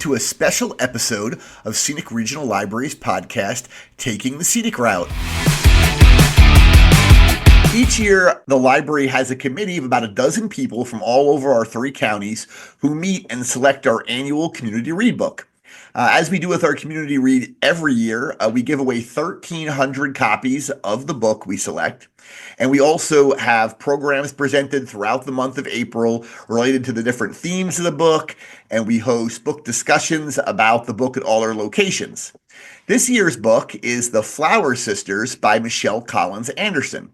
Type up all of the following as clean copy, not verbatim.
to a special episode of Scenic Regional Library's podcast, Taking the Scenic Route. Each year, the library has a committee of about a dozen people from all over our three counties who meet and select our annual community read book. As we do with our community read every year, we give away 1,300 copies of the book we select. And we also have programs presented throughout the month of April related to the different themes of the book, and we host book discussions about the book at all our locations. This year's book is The Flower Sisters by Michelle Collins Anderson.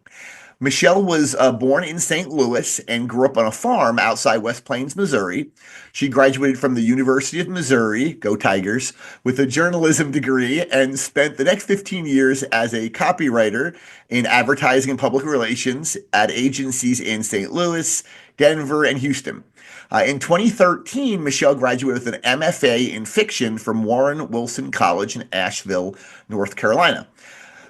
Michelle was born in St. Louis and grew up on a farm outside West Plains, Missouri. She graduated from the University of Missouri, go Tigers, with a journalism degree and spent the next 15 years as a copywriter in advertising and public relations at agencies in St. Louis, Denver, and Houston. In 2013, Michelle graduated with an MFA in fiction from Warren Wilson College in Asheville, North Carolina.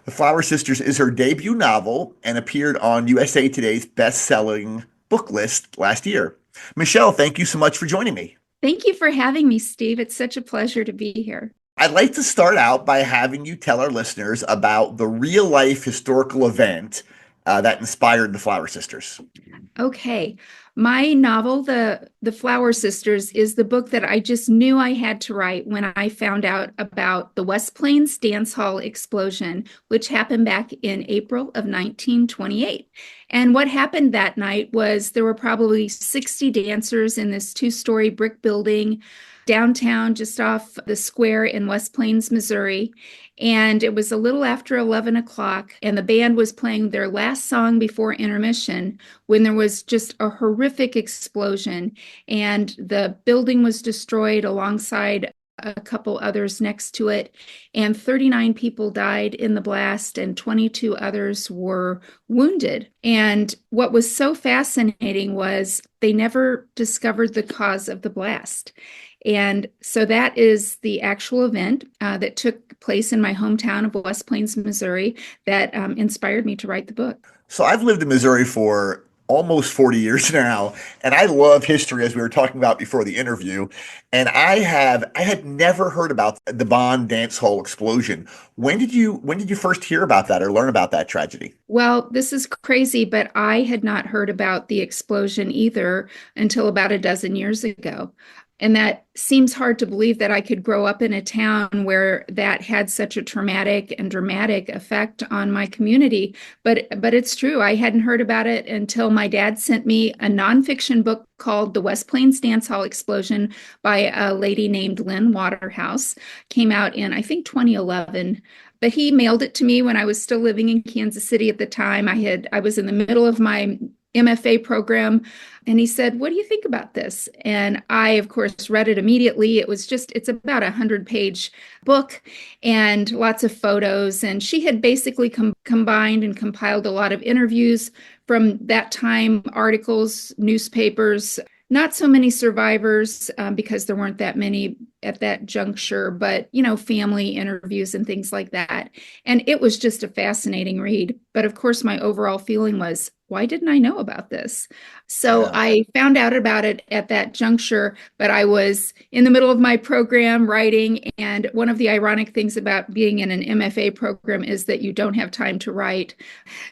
The Flower Sisters is her debut novel and appeared on USA Today's best-selling book list last year. Michelle, thank you so much for joining me. Thank you for having me, Steve. It's such a pleasure to be here. I'd like to start out by having you tell our listeners about the real-life historical event that inspired the Flower Sisters. Okay. My novel, The Flower Sisters, is the book that I just knew I had to write when I found out about the West Plains Dance Hall explosion, which happened back in April of 1928. And what happened that night was there were probably 60 dancers in this two-story brick building downtown, just off the square in West Plains, Missouri. And it was a little after 11 o'clock, and the band was playing their last song before intermission when there was just a horrific explosion, and the building was destroyed alongside a couple others next to it, and 39 people died in the blast and 22 others were wounded. And what was so fascinating was they never discovered the cause of the blast. And so that is the actual event that took place in my hometown of West Plains, Missouri, that inspired me to write the book. So I've lived in Missouri for almost 40 years now, and I love history, as we were talking about before the interview. And I had never heard about the Bonn Dance Hall explosion. When did you first hear about that or learn about that tragedy? Well, this is crazy, but I had not heard about the explosion either until about a dozen years ago. And that seems hard to believe, that I could grow up in a town where that had such a traumatic and dramatic effect on my community. But it's true. I hadn't heard about it until my dad sent me a nonfiction book called The West Plains Dance Hall Explosion by a lady named Lynn Waterhouse. Came out in, I think, 2011. But he mailed it to me when I was still living in Kansas City at the time. I was in the middle of my MFA program. And he said, "What do you think about this?" And I, of course, read it immediately. It's about 100-page book and lots of photos. And she had basically combined and compiled a lot of interviews from that time, articles, newspapers, not so many survivors because there weren't that many at that juncture, but, family interviews and things like that. And it was just a fascinating read. But of course, my overall feeling was, why didn't I know about this? So I found out about it at that juncture, but I was in the middle of my program writing. And one of the ironic things about being in an MFA program is that you don't have time to write,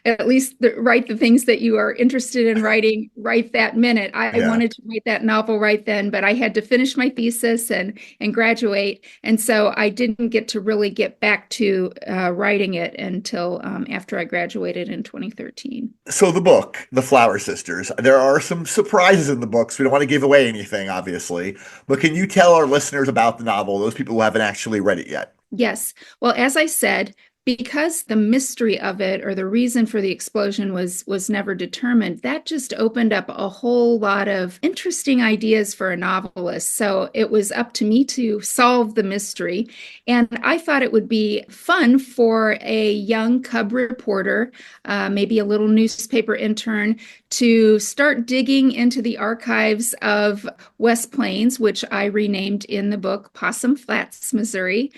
at least write the things that you are interested in writing right that minute. I wanted to write that novel right then, but I had to finish my thesis and graduate. And so I didn't get to really get back to writing it until after I graduated in 2013. So the book, The Flower Sisters, there are some surprises in the books. We don't want to give away anything, obviously, but can you tell our listeners about the novel, those people who haven't actually read it yet? Yes. Well, as I said, because the mystery of it, or the reason for the explosion, was never determined, that just opened up a whole lot of interesting ideas for a novelist. So it was up to me to solve the mystery. And I thought it would be fun for a young cub reporter, maybe a little newspaper intern, to start digging into the archives of West Plains, which I renamed in the book Possum Flats, Missouri,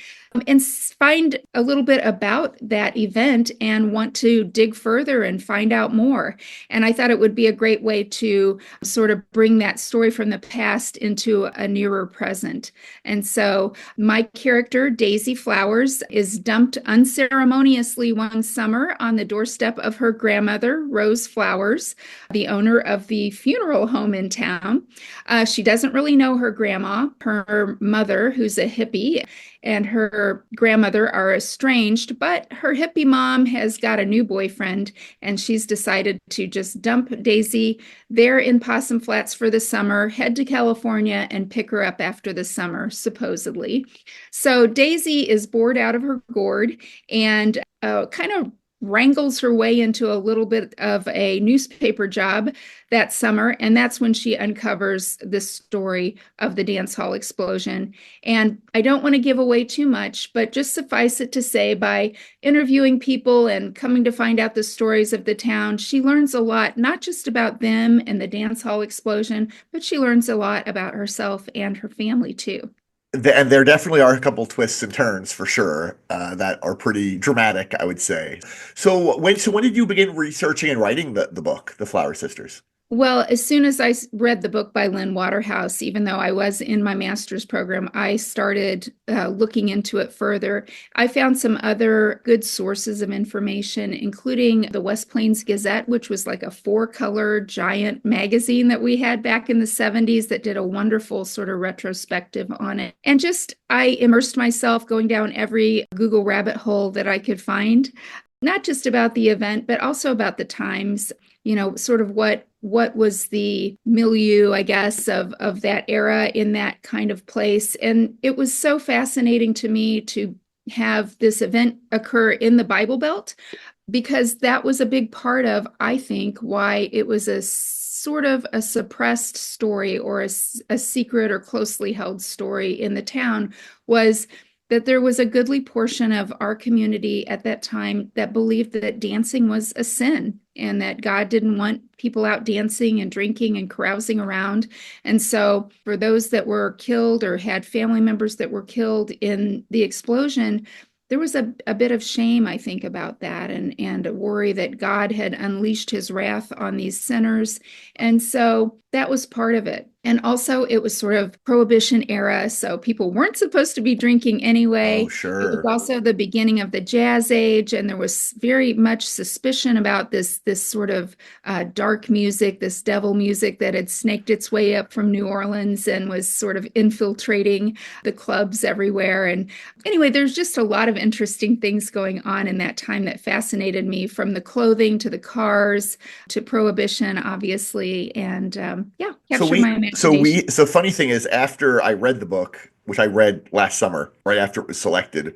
and find a little bit about about that event and want to dig further and find out more. And I thought it would be a great way to sort of bring that story from the past into a nearer present. And so my character, Daisy Flowers, is dumped unceremoniously one summer on the doorstep of her grandmother, Rose Flowers, the owner of the funeral home in town. She doesn't really know her grandma. Her mother, who's a hippie, and her grandmother are estranged, but her hippie mom has got a new boyfriend, and she's decided to just dump Daisy there in Possum Flats for the summer, head to California, and pick her up after the summer, supposedly. So Daisy is bored out of her gourd and kind of wrangles her way into a little bit of a newspaper job that summer. And that's when she uncovers this story of the dance hall explosion. And I don't want to give away too much, but just suffice it to say, by interviewing people and coming to find out the stories of the town, she learns a lot, not just about them and the dance hall explosion, but she learns a lot about herself and her family too. And there definitely are a couple twists and turns for sure that are pretty dramatic, I would say. So when did you begin researching and writing the book, The Flower Sisters? Well, as soon as I read the book by Lynn Waterhouse, even though I was in my master's program, I started looking into it further. I found some other good sources of information, including the West Plains Gazette, which was like a four-color giant magazine that we had back in the 70s that did a wonderful sort of retrospective on it. And just I immersed myself going down every Google rabbit hole that I could find, not just about the event, but also about the times, sort of what was the milieu, I guess, of that era in that kind of place. And it was so fascinating to me to have this event occur in the Bible Belt, because that was a big part of, I think, why it was a sort of a suppressed story, or a secret or closely held story in the town, was that there was a goodly portion of our community at that time that believed that dancing was a sin and that God didn't want people out dancing and drinking and carousing around. And so for those that were killed or had family members that were killed in the explosion, there was a bit of shame, I think, about that, and a worry that God had unleashed his wrath on these sinners. And so that was part of it. And also, it was sort of Prohibition era, so people weren't supposed to be drinking anyway. Oh, It was sure. also the beginning of the Jazz Age, and there was very much suspicion about this sort of dark music, this devil music that had snaked its way up from New Orleans and was sort of infiltrating the clubs everywhere. And anyway, there's just a lot of interesting things going on in that time that fascinated me, from the clothing to the cars to Prohibition, obviously, and yeah, So captured my we, so imagination. we, so funny thing is, after I read the book, which I read last summer, right after it was selected,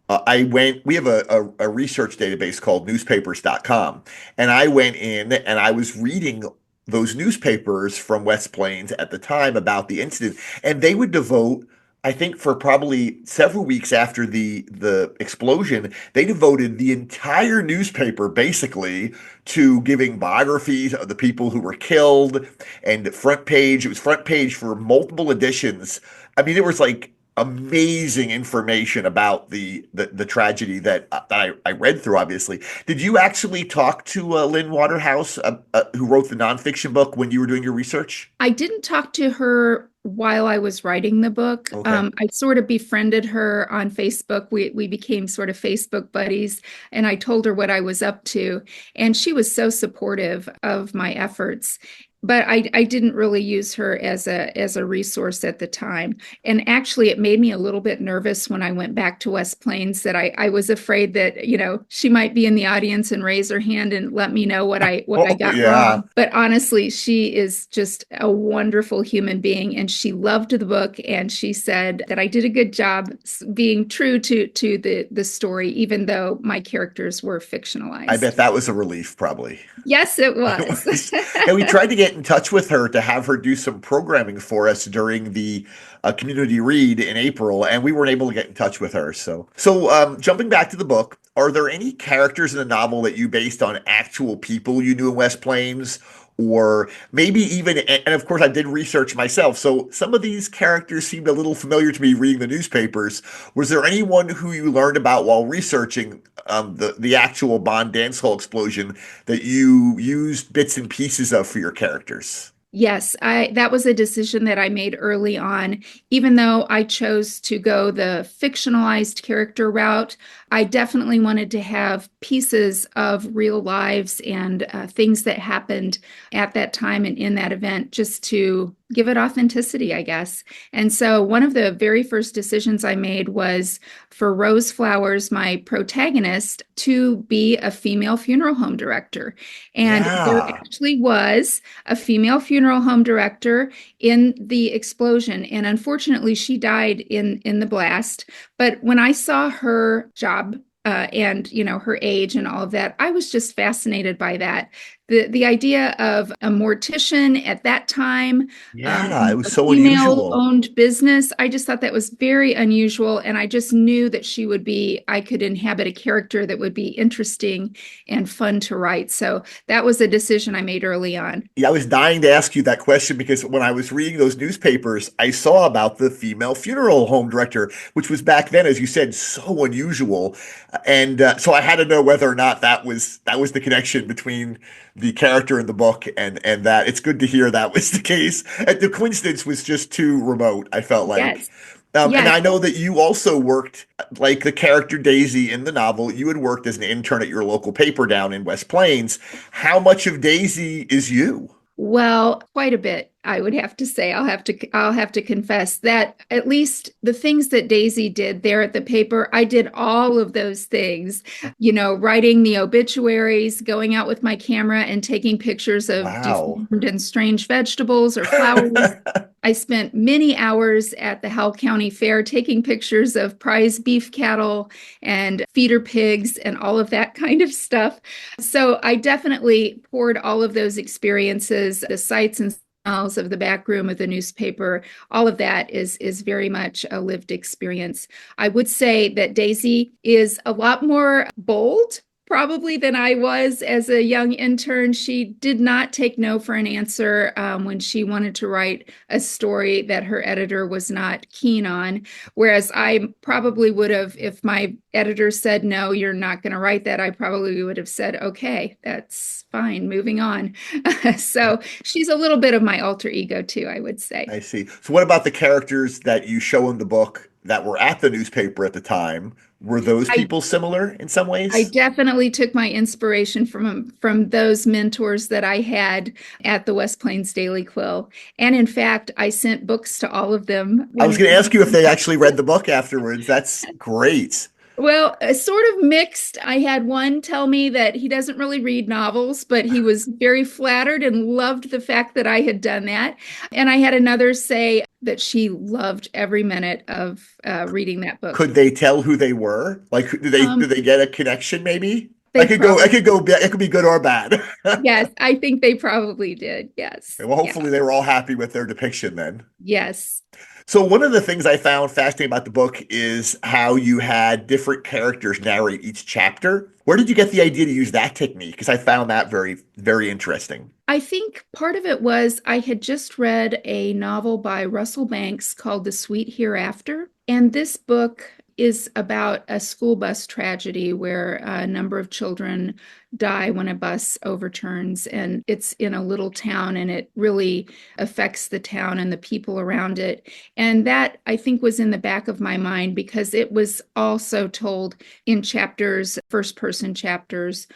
we have a research database called newspapers.com. And I went in and I was reading those newspapers from West Plains at the time about the incident. And they would devote, I think, for probably several weeks after the explosion, they devoted the entire newspaper basically to giving biographies of the people who were killed, and front page. It was front page for multiple editions. I mean, it was like amazing information about the tragedy that I read through, obviously. Did you actually talk to Lynn Waterhouse, who wrote the nonfiction book, when you were doing your research? I didn't talk to her while I was writing the book. Okay. I sort of befriended her on Facebook. We became sort of Facebook buddies, and I told her what I was up to, and she was so supportive of my efforts. But I didn't really use her as a resource at the time. And actually, it made me a little bit nervous when I went back to West Plains, that I was afraid that, she might be in the audience and raise her hand and let me know what I Oh, got yeah. wrong. But honestly, she is just a wonderful human being, and she loved the book, and she said that I did a good job being true to the story, even though my characters were I fictionalized. bet that was a relief, probably. Yes, it It was. was. And we tried to get in touch with her to have her do some programming for us during the community read in April, and we weren't able to get in touch with her. So jumping back to the book, are there any characters in the novel that you based on actual people you knew in West Plains? Or maybe even, and of course, I did research myself. So some of these characters seemed a little familiar to me reading the newspapers. Was there anyone who you learned about while researching the actual Bond dance hall explosion that you used bits and pieces of for your characters? Yes, I that was a decision that I made early on. Even though I chose to go the fictionalized character route, I definitely wanted to have pieces of real lives and things that happened at that time and in that event just to give it authenticity, I guess. And so one of the very first decisions I made was for Rose Flowers, my protagonist, to be a female funeral home director. And there Yeah. actually was a female funeral home director in the explosion, and unfortunately she died in the blast. But when I saw her job and her age and all of that, I was just fascinated by that. The idea of a mortician at that time, Yeah, it was a so female unusual. owned business, I just thought that was very unusual, and I just knew that I could inhabit a character that would be interesting and fun to write. So that was a decision I made early on. Yeah, I was dying to ask you that question because when I was reading those newspapers, I saw about the female funeral home director, which was back then, as you said, so unusual, and so I had to know whether or not that was the connection between the character in the book and that. It's good to hear that was the case. And the coincidence was just too remote, I felt like. Yes. And Yes. I know that you also worked, like the character Daisy in the novel, you had worked as an intern at your local paper down in West Plains. How much of Daisy is you? Well, quite a bit, I would have to say. I'll have to confess that at least the things that Daisy did there at the paper, I did all of those things. Writing the obituaries, going out with my camera and taking pictures of Wow. deformed and strange vegetables or flowers. I spent many hours at the Howell County Fair taking pictures of prize beef cattle and feeder pigs and all of that kind of stuff. So I definitely poured all of those experiences, the sights and smells of the back room of the newspaper, all of that is very much a lived experience. I would say that Daisy is a lot more bold probably than I was as a young intern. She did not take no for an answer when she wanted to write a story that her editor was not keen on. Whereas I probably would have, if my editor said, no, you're not going to write that, I probably would have said, okay, that's fine, moving on. So she's a little bit of my alter ego too, I would say. I see. So what about the characters that you show in the book that were at the newspaper at the time? Were those I people similar in some I ways? definitely took my inspiration from those mentors that I had at the West Plains Daily Quill. And in fact, I sent books to all of them I was when going to ask you if they actually read the book afterwards. That's great. well, sort of mixed. I had one tell me that he doesn't really read novels, but he was very flattered and loved the fact that I had done that. And I had another say that she loved every minute of reading that book. Could they tell who they were? Like, did Um, they get a connection? Maybe I they could go. I probably, could go. It could be good or bad. yes, I think they probably did. Yes. Well, Yeah. hopefully they were all happy with their depiction then. Yes. So one of the things I found fascinating about the book is how you had different characters narrate each chapter. Where did you get the idea to use that technique? Because I found that very, very interesting. I think part of it was I had just read a novel by Russell Banks called The Sweet Hereafter. And this book is about a school bus tragedy where a number of children die when a bus overturns. And it's in a little town and it really affects the town and the people around it. And that I think was in the back of my mind because it was also told in chapters, first person chapters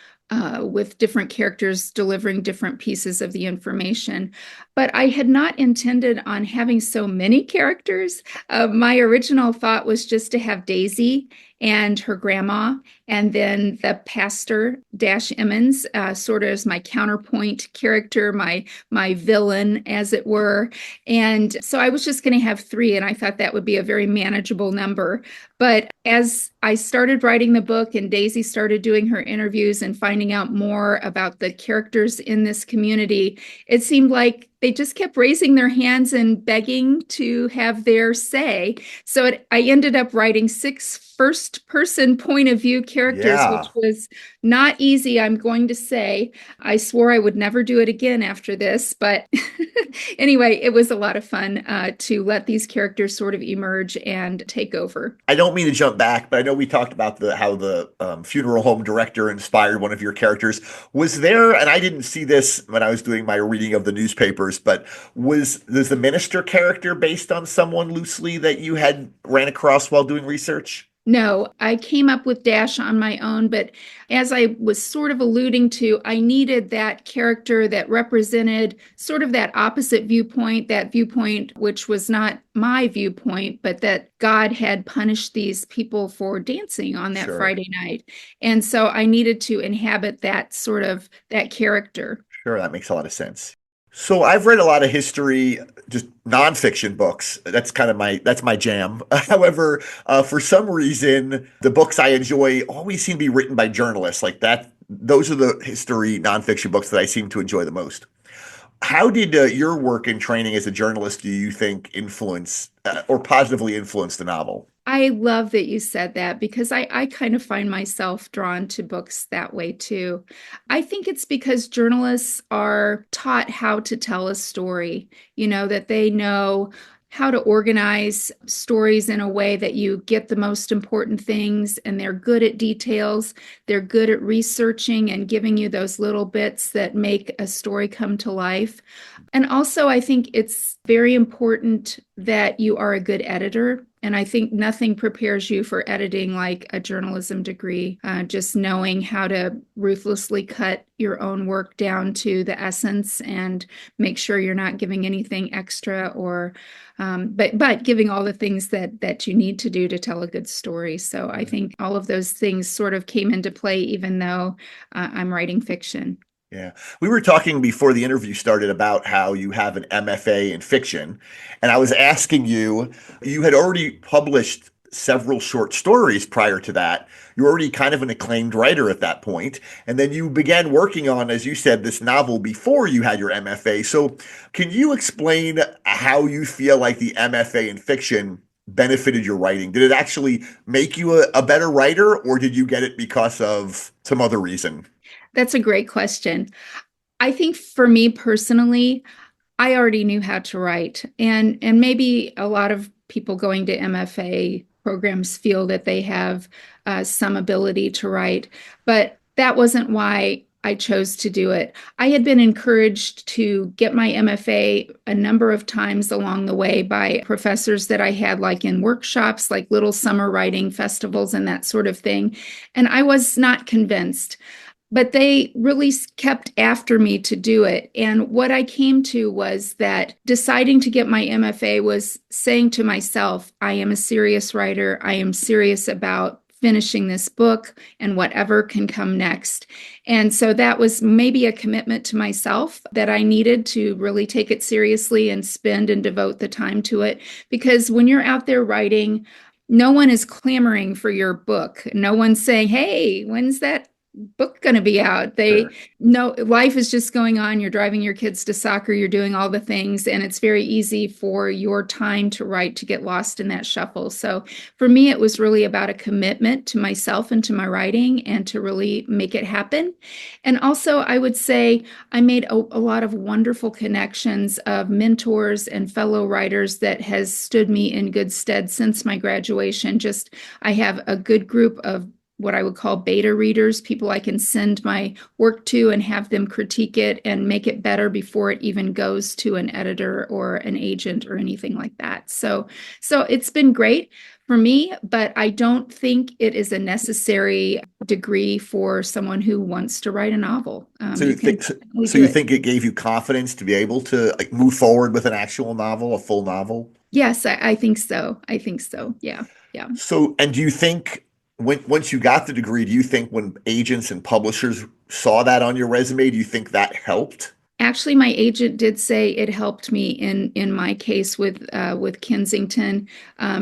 with different characters delivering different pieces of the information. But I had not intended on having so many characters. My original thought was just to have Daisy and her grandma, and then the pastor Dash Emmons, sort of as my counterpoint character, my villain, as it were. And so I was just going to have three, and I thought that would be a very manageable number. But as I started writing the book and Daisy started doing her interviews and finding out more about the characters in this community, it seemed like they just kept raising their hands and begging to have their say. So I ended up writing six first person point of view characters, which Yeah. was not easy, I'm going to say. I swore I would never do it again after this, but anyway, it was a lot of fun to let these characters sort of emerge and take over. I don't mean to jump back, but I know we talked about the how the funeral home director inspired one of your characters. Was there, and I didn't see this when I was doing my reading of the newspapers, but was the minister character based on someone loosely that you had ran across while doing research? No, I came up with Dash on my own, but as I was sort of alluding to, I needed that character that represented sort of that opposite viewpoint, that viewpoint which was not my viewpoint, but that God had punished these people for dancing on that Sure. Friday night. And so I needed to inhabit that sort of that character. Sure, that makes a lot of sense. So I've read a lot of history, just nonfiction books. That's my jam. However, for some reason, the books I enjoy always seem to be written by journalists. Like that, those are the history nonfiction books that I seem to enjoy the most. How did your work and training as a journalist do you think influence or positively influence the novel? I love that you said that because I kind of find myself drawn to books that way too. I think it's because journalists are taught how to tell a story, that they know how to organize stories in a way that you get the most important things, and they're good at details. They're good at researching and giving you those little bits that make a story come to life. And also, I think it's very important that you are a good editor. And I think nothing prepares you for editing like a journalism degree. Just knowing how to ruthlessly cut your own work down to the essence and make sure you're not giving anything extra or but giving all the things that you need to do to tell a good story. So I think all of those things sort of came into play, even though I'm writing fiction. Yeah. We were talking before the interview started about how you have an MFA in fiction. And I was asking you, you had already published several short stories prior to that. You're already kind of an acclaimed writer at that point. And then you began working on, as you said, this novel before you had your MFA. So can you explain how you feel like the MFA in fiction benefited your writing? Did it actually make you a better writer, or did you get it because of some other reason? That's a great question. I think for me personally, I already knew how to write, and maybe a lot of people going to MFA programs feel that they have some ability to write, but that wasn't why I chose to do it. I had been encouraged to get my MFA a number of times along the way by professors that I had, like in workshops, like little summer writing festivals and that sort of thing, and I was not convinced. But they really kept after me to do it. And what I came to was that deciding to get my MFA was saying to myself, I am a serious writer. I am serious about finishing this book and whatever can come next. And so that was maybe a commitment to myself that I needed to really take it seriously and spend and devote the time to it. Because when you're out there writing, no one is clamoring for your book. No one's saying, hey, when's that book going to be out? They Sure. know life is just going on. You're driving your kids to soccer, you're doing all the things, and it's very easy for your time to write to get lost in that shuffle. So for me, it was really about a commitment to myself and to my writing and to really make it happen. And also, I would say I made a lot of wonderful connections of mentors and fellow writers that has stood me in good stead since my graduation. Just I have a good group of what I would call beta readers, people I can send my work to and have them critique it and make it better before it even goes to an editor or an agent or anything like that. So it's been great for me, but I don't think it is a necessary degree for someone who wants to write a novel. So You you can think definitely so do you it. think it gave you confidence to be able to like move forward with an actual novel, a full novel? Yes, I think so. I think so. Yeah. Yeah. So, and do you think once you got the degree, do you think when agents and publishers saw that on your resume, do you think that helped? Actually, my agent did say it helped me in my case with Kensington.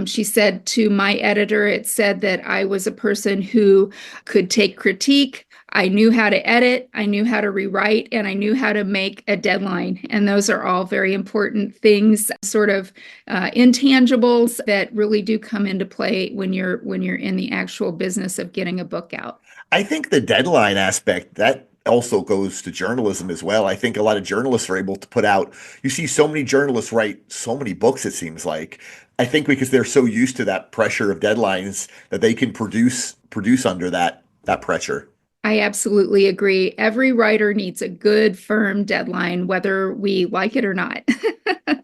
She said to my editor, it said that I was a person who could take critique. I knew how to edit, I knew how to rewrite, and I knew how to make a deadline. And those are all very important things, sort of intangibles that really do come into play when you're in the actual business of getting a book out. I think the deadline aspect that also goes to journalism as well. I think a lot of journalists are able to put out, you see so many journalists write so many books, it seems like. I think because they're so used to that pressure of deadlines that they can produce under that pressure. I absolutely agree. Every writer needs a good, firm deadline, whether we like it or not.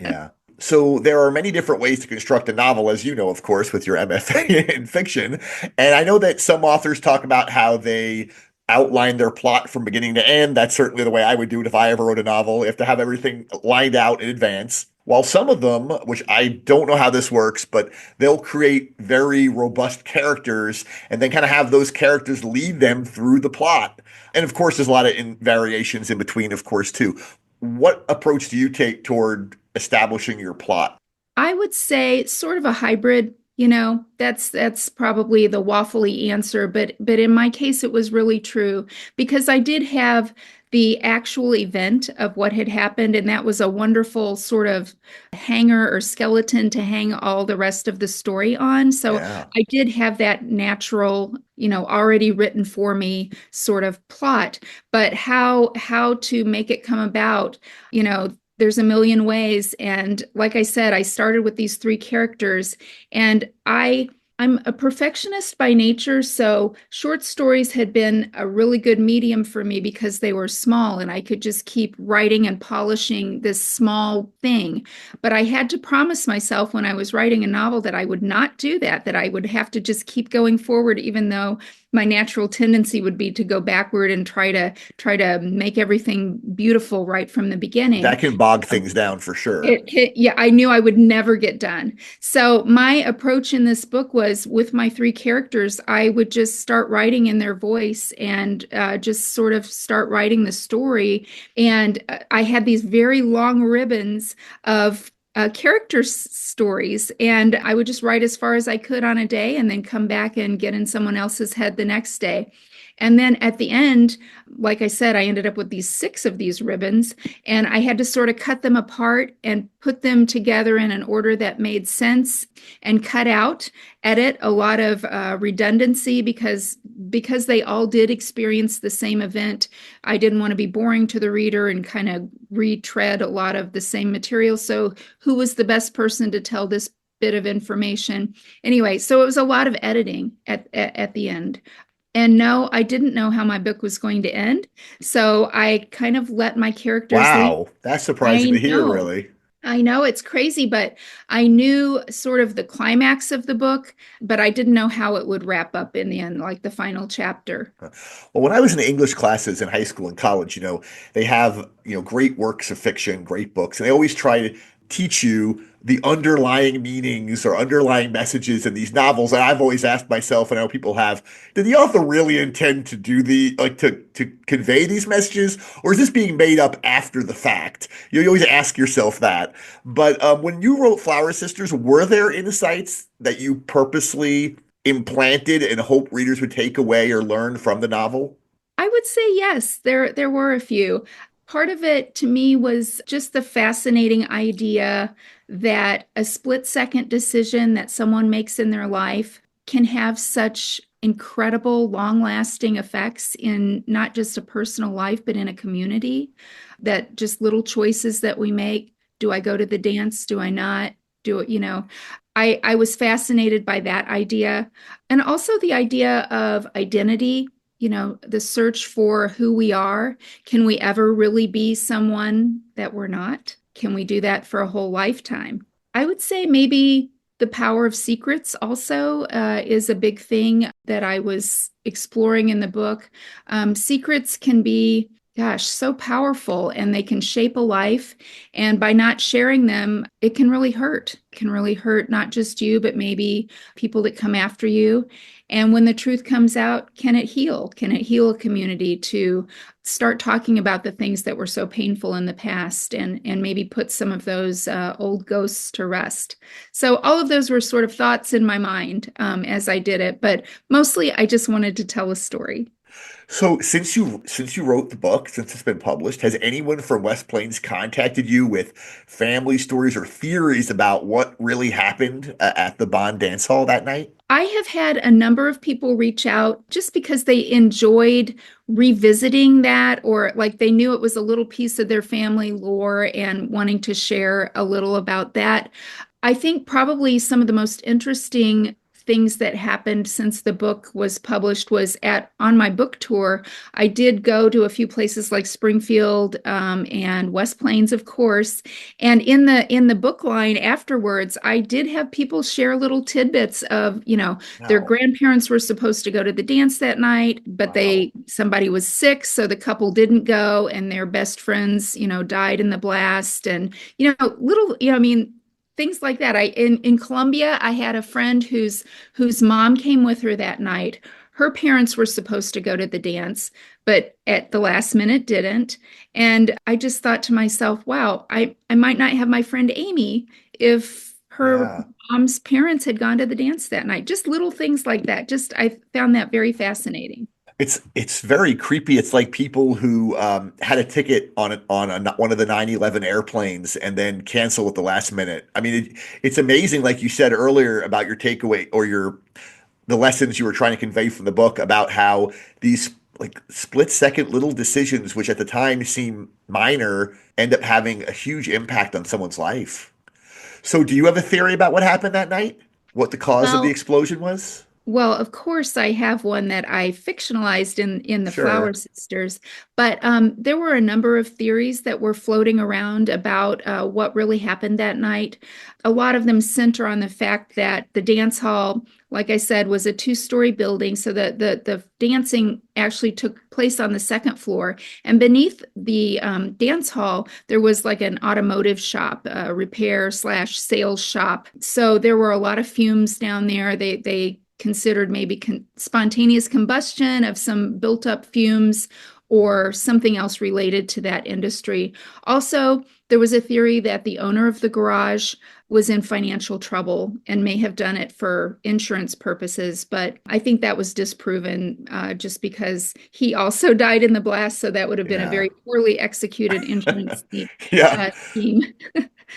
Yeah. So there are many different ways to construct a novel, as you know, of course, with your MFA in fiction. And I know that some authors talk about how they outline their plot from beginning to end. That's certainly the way I would do it if I ever wrote a novel. You have to have everything lined out in advance. While some of them, which I don't know how this works, but they'll create very robust characters and then kind of have those characters lead them through the plot. And of course, there's a lot of variations in between, of course, too. What approach do you take toward establishing your plot? I would say sort of a hybrid, that's probably the waffly answer, but in my case it was really true because I did have the actual event of what had happened, and that was a wonderful sort of hanger or skeleton to hang all the rest of the story on. So Yeah. I did have that natural, already written for me sort of plot, but how to make it come about, you know, there's a million ways. And like I said, I started with these three characters, and I'm a perfectionist by nature, so short stories had been a really good medium for me because they were small and I could just keep writing and polishing this small thing. But I had to promise myself when I was writing a novel that I would not do that, that I would have to just keep going forward, even though my natural tendency would be to go backward and try to make everything beautiful right from the That beginning. can bog things down for sure. Yeah, I knew I would never get done. So my approach in this book was with my three characters, I would just start writing in their voice and just sort of start writing the story. And I had these very long ribbons of character stories, and I would just write as far as I could on a day and then come back and get in someone else's head the next day. And then at the end, like I said, I ended up with these six of these ribbons, and I had to sort of cut them apart and put them together in an order that made sense and cut out, edit a lot of redundancy because they all did experience the same event. I didn't want to be boring to the reader and kind of retread a lot of the same material. So who was the best person to tell this bit of information? Anyway, so it was a lot of editing at the end. And no, I didn't know how my book was going to end. So I kind of let my characters lead. Wow, that's surprising to I hear, know. really. I know it's crazy, but I knew sort of the climax of the book, but I didn't know how it would wrap up in the end, like the final chapter. Well, when I was in English classes in high school and college, they have, great works of fiction, great books, and they always try to teach you the underlying meanings or underlying messages in these novels. And I've always asked myself, and I know people have, did the author really intend to do to convey these messages, or is this being made up after the fact? You always ask yourself that. But when you wrote Flower Sisters, were there insights that you purposely implanted and hope readers would take away or learn from the novel? I would say yes, there were a few. Part of it to me was just the fascinating idea that a split-second decision that someone makes in their life can have such incredible, long-lasting effects in not just a personal life, but in a community. That just little choices that we make. Do I go to the dance? Do I not? Do it, I was fascinated by that idea. And also the idea of identity, the search for who we are. Can we ever really be someone that we're not? Can we do that for a whole lifetime? I would say maybe the power of secrets also is a big thing that I was exploring in the book. Secrets can be gosh, so powerful, and they can shape a life. And by not sharing them, it can really hurt. It can really hurt not just you, but maybe people that come after you. And when the truth comes out, can it heal? Can it heal a community to start talking about the things that were so painful in the past, and maybe put some of those old ghosts to rest? So all of those were sort of thoughts in my mind as I did it, but mostly I just wanted to tell a story. So since you wrote the book, since it's been published, has anyone from West Plains contacted you with family stories or theories about what really happened at the Bond dance hall that night? I have had a number of people reach out just because they enjoyed revisiting that, or like they knew it was a little piece of their family lore and wanting to share a little about that. I think probably some of the most interesting things that happened since the book was published was at on my book tour. I did go to a few places like Springfield and West Plains, of course. And in the book line afterwards, I did have people share little tidbits of, their Wow. grandparents were supposed to go to the dance that night, but Wow. somebody was sick, so the couple didn't go, and their best friends, died in the blast. And, little, I mean, things like that. In Colombia, I had a friend whose mom came with her that night. Her parents were supposed to go to the dance, but at the last minute didn't. And I just thought to myself, wow, I might not have my friend Amy if her Yeah. mom's parents had gone to the dance that night. Just little things like that. Just I found that very fascinating. It's very creepy. It's like people who had a ticket one of the 9/11 airplanes and then cancel at the last minute. I mean, it's amazing, like you said earlier about your takeaway or your the lessons you were trying to convey from the book about how these like split second little decisions, which at the time seem minor, end up having a huge impact on someone's life. So, do you have a theory about what happened that night? What the cause of the Well, explosion was? Well, of course, I have one that I fictionalized in the Flower Sure. Sisters, but there were a number of theories that were floating around about what really happened that night. A lot of them center on the fact that the dance hall, like I said, was a two-story building, so the dancing actually took place on the second floor, and beneath the dance hall, there was like an automotive shop, a repair slash sales shop. So there were a lot of fumes down there. They considered maybe spontaneous combustion of some built up fumes or something else related to that industry. Also, there was a theory that the owner of the garage was in financial trouble and may have done it for insurance purposes, but I think that was disproven just because he also died in the blast. So that would have been a Yeah. very poorly executed insurance Yeah. scheme.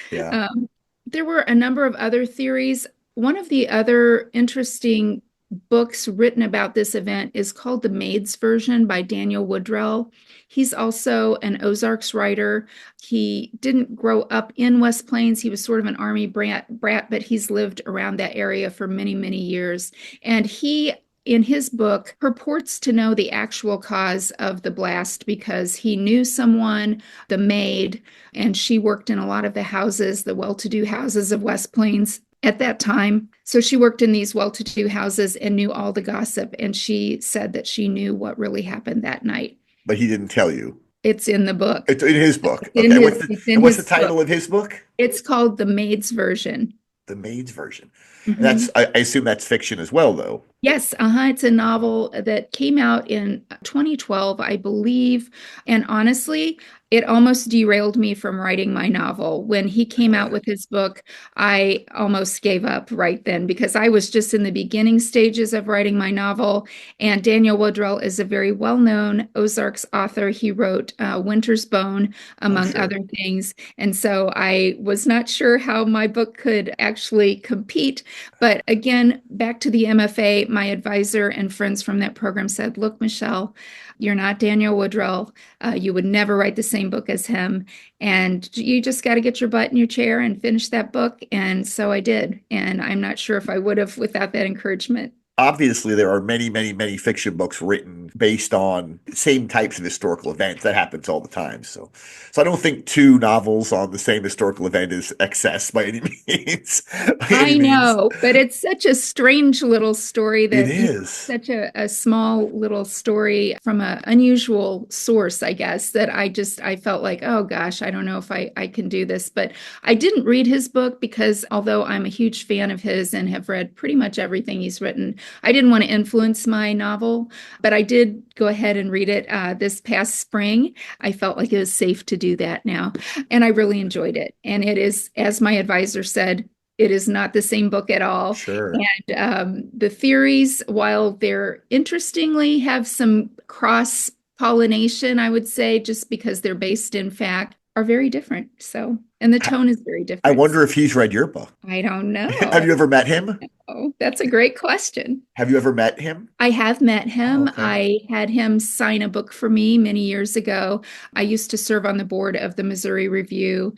Yeah. Um, there were a number of other theories. One of the other interesting books written about this event is called The Maid's Version by Daniel Woodrell. He's also an Ozarks writer. He didn't grow up in West Plains. He was sort of an army brat, but he's lived around that area for many, many years. And he in his book purports to know the actual cause of the blast because he knew someone, the maid, and she worked in a lot of the houses, the well-to-do houses of West Plains at that time. So she worked in these well-to-do houses and knew all the gossip. And she said that she knew what really happened that night. But he didn't tell you. It's in the book. It's in his book. It's in Okay. his it's in And what's the his book. title of his book? It's called The Maid's Version. The Maid's Version. And Mhm. I assume that's fiction as well, though. Yes, it's a novel that came out in 2012, I believe. And honestly, it almost derailed me from writing my novel. When he came out Really? with his book, I almost gave up right then because I was just in the beginning stages of writing my novel. And Daniel Woodrell is a very well-known Ozarks author. He wrote Winter's Bone, Oh, among sure. other things. And so I was not sure how my book could actually compete. But again, back to the MFA, my advisor and friends from that program said, look, Michelle, you're not Daniel Woodrell. You would never write the same book as him. And you just got to get your butt in your chair and finish that book. And so I did. And I'm not sure if I would have without that encouragement. obviously there are many, many, many fiction books written based on same types of historical events. That happens all the time. So I don't think two novels on the same historical event is excess by any means. By any I means. know, but it's such a strange little story It that, is. such a small little story from an unusual source, I guess, that I felt like, oh gosh, I don't know if I can do this. But I didn't read his book because although I'm a huge fan of his and have read pretty much everything he's written, I didn't want to influence my novel, but I did go ahead and read it this past spring. I felt like it was safe to do that now, and I really enjoyed it. And it is, as my advisor said, it is not the same book at all. Sure. And the theories, while they're interestingly have some cross pollination, I would say, just because they're based in fact, are very different. So, and the tone is very I different. wonder if he's read your book. I don't Have know. you ever met him? Oh, that's a great question. Have you ever met him? I have met Oh, him. okay. I had him sign a book for me many years ago. I used to serve on the board of the Missouri Review,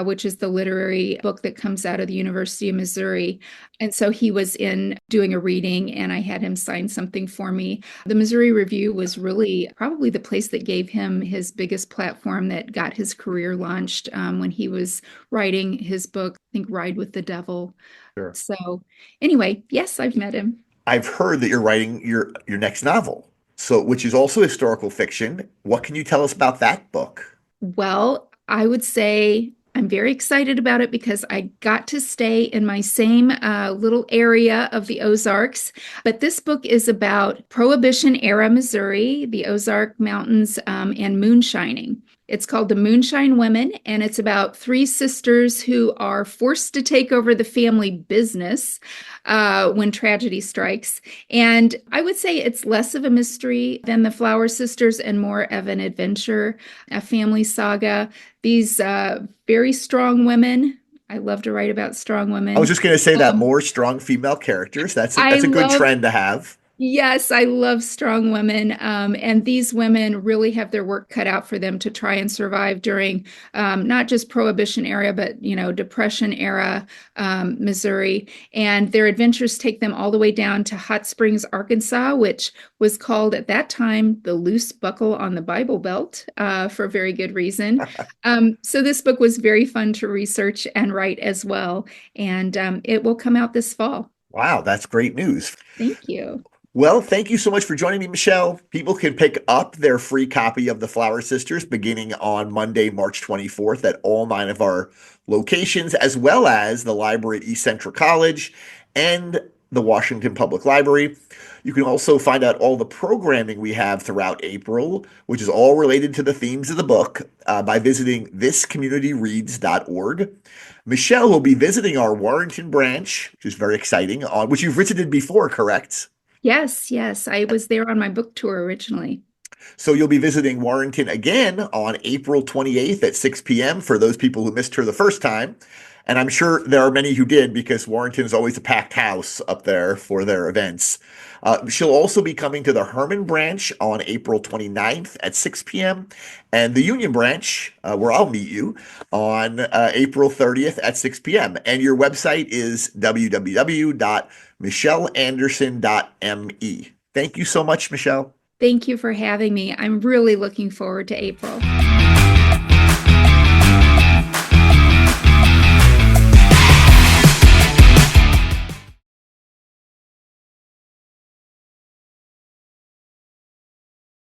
which is the literary book that comes out of the University of Missouri. And so he was in doing a reading, and I had him sign something for me. The Missouri Review was really probably the place that gave him his biggest platform, that got his career launched when he was writing his book, I think Ride with the Devil. Sure. So, anyway, yes, I've met him. I've heard that you're writing your next novel, so which is also historical fiction. What can you tell us about that book? Well, I would say I'm very excited about it because I got to stay in my same little area of the Ozarks. But this book is about Prohibition era Missouri, the Ozark Mountains, and moonshining. It's called The Moonshine Women, and it's about three sisters who are forced to take over the family business when tragedy strikes. And I would say it's less of a mystery than the Flower Sisters and more of an adventure, a family saga. These very strong women. I love to write about strong I was women. just going to say that Um, more strong female characters. I That's a good love trend to have. Yes, I love strong women. And these women really have their work cut out for them to try and survive during not just Prohibition era, but, Depression era Missouri. And their adventures take them all the way down to Hot Springs, Arkansas, which was called at that time the loose buckle on the Bible Belt for very good reason. So this book was very fun to research and write as well. And it will come out this fall. Wow, that's great news. Thank you. Well, thank you so much for joining me, Michelle. People can pick up their free copy of The Flower Sisters beginning on Monday, March 24th at all 9 of our locations, as well as the library at East Central College and the Washington Public Library. You can also find out all the programming we have throughout April, which is all related to the themes of the book, by visiting thiscommunityreads.org. Michelle will be visiting our Warrenton branch, which is very exciting, on which you've visited before, correct? Yes, yes. I was there on my book tour originally. So you'll be visiting Warrenton again on April 28th at 6 p.m. for those people who missed her the first time. And I'm sure there are many who did because Warrenton is always a packed house up there for their events. She'll also be coming to the Herman branch on April 29th at 6 p.m. and the Union branch, where I'll meet you, on April 30th at 6 p.m. And your website is www.michelleanderson.me. Thank you so much, Michelle. Thank you for having me. I'm really looking forward to April.